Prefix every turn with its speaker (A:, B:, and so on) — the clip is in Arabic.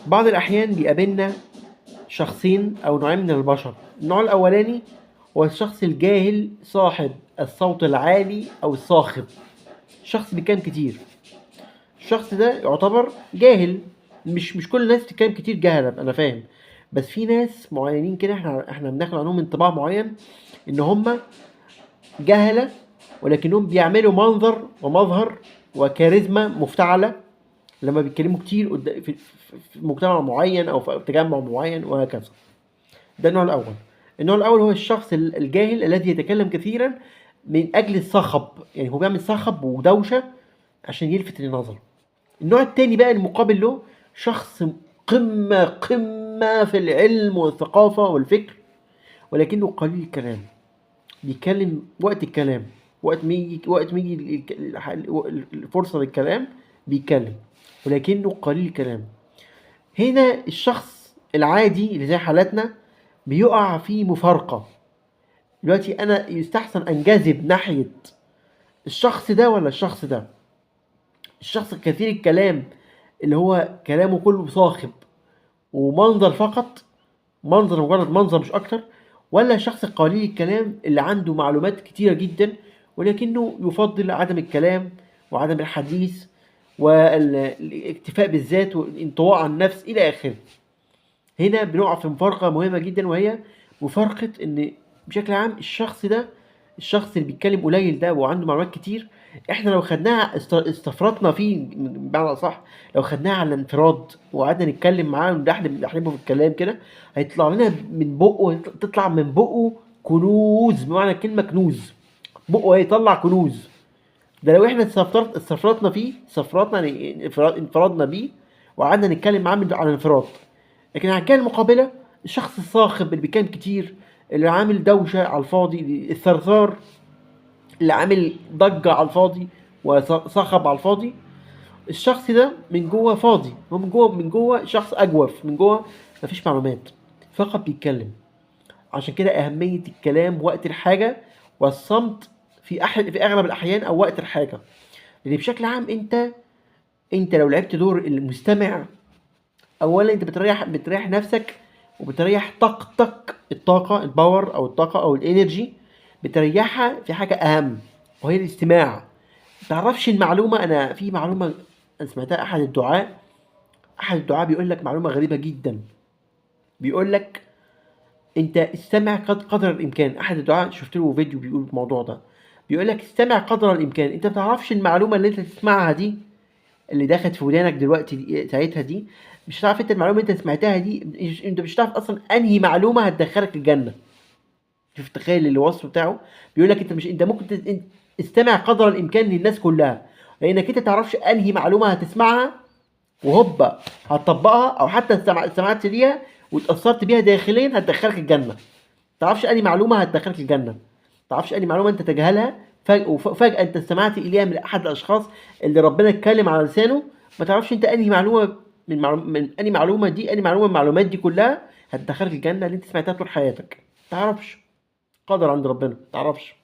A: بعض الأحيان بيقابلنا شخصين أو نوعين من البشر. النوع الأولاني هو الشخص الجاهل صاحب الصوت العالي أو الصاخب، شخص بيتكلم كتير. الشخص ده يعتبر جاهل، مش كل الناس بتتكلم كتير جهلة، أنا فاهم، بس في ناس معينين كده احنا بناخد عنهم انطباع معين إن هم جهلة، ولكنهم بيعملوا منظر ومظهر وكاريزما مفتعلة لما بيتكلموا كتير في مجتمع معين أو في تجمع معين وهكذا. ده النوع الأول. النوع الأول هو الشخص الجاهل الذي يتكلم كثيرا من أجل الصخب، يعني هو بيعمل صخب ودوشة عشان يلفت النظر. النوع التاني بقى المقابل له شخص قمة في العلم والثقافة والفكر، ولكنه قليل الكلام، بيتكلم وقت الكلام، وقت ما يجي الفرصة للكلام بيتكلم، ولكنه قليل الكلام. هنا الشخص العادي اللي زي حالاتنا بيقع في مفارقة. دلوقتي أنا يستحسن أنجذب ناحية الشخص ده ولا الشخص ده؟ الشخص الكثير الكلام اللي هو كلامه كله صاخب ومنظر فقط، منظر مجرد منظر مش أكتر، ولا الشخص قليل الكلام اللي عنده معلومات كتيرة جدا ولكنه يفضل عدم الكلام وعدم الحديث والاكتفاء بالذات والانطواء عن النفس إلى آخره. هنا بنقع في مفارقة مهمة جدا، وهي مفارقة ان بشكل عام الشخص اللي بيتكلم قليل ده وعنده معلومات كتير، احنا لو خدناها استفرطنا فيه بمعنى صح، لو خدناها على انفراد وقعدنا نتكلم معاه ونحلبه في الكلام كده، هيطلع لنا من بقه، تطلع من بقه كنوز، بمعنى الكلمة كنوز، بقه هيطلع كنوز. ده لو احنا استفرطنا يعني انفرادنا بيه وقعدنا نتكلم معاه على انفراد. لكن على الجهة المقابلة الشخص الصاخب اللي بيتكلم كتير، اللي عامل دوشة على الفاضي، الثرثار اللي عامل ضجة على الفاضي وصخب على الفاضي، الشخص ده من جوه فاضي، هو من جوه شخص أجوف، من جوه مفيش معلومات، فقط بيتكلم. عشان كده أهمية الكلام وقت الحاجة والصمت في أغلب الأحيان أو وقت الحاجة. لأن بشكل عام أنت لو لعبت دور المستمع، اولا انت بتريح نفسك وبتريح طاقتك، الباور او الطاقه او الانرجي، بتريحها في حاجه اهم وهي الاستماع. متعرفش المعلومه. انا في معلومه انا سمعتها، احد الدعاء بيقول لك معلومه غريبه جدا. بيقول لك انت استمع قدر الامكان. احد الدعاء شفت له فيديو بيقول الموضوع ده، بيقول لك استمع قدر الامكان. انت بتعرفش المعلومه اللي انت تسمعها دي، اللي دخلت في ودانك دلوقتي ساعتها دي، مش هتعرف انت المعلومه اللي انت سمعتها دي، انت مش هتعرف اصلا انهي معلومه هتدخلك الجنه. شوف تخيل الوصف بتاعه. بيقول لك انت ممكن استمع قدر الامكان للناس كلها، لانك انت تعرفش انهي معلومه هتسمعها وهوبا هتطبقها، او حتى استمعت ليها واتاثرت بيها داخليا هتدخلك الجنه. تعرفش انهي معلومه هتدخلك الجنه، تعرفش انهي معلومه انت تجهلها وفجاه انت استمعت اليها من احد الاشخاص اللي ربنا اتكلم على لسانه. ما تعرفش انت انهي معلومه من انهي معلومه دي، انهي معلومه من المعلومات دي كلها هتدخلك الجنه اللي انت سمعتها طول حياتك. تعرفش، قدر عند ربنا، تعرفش.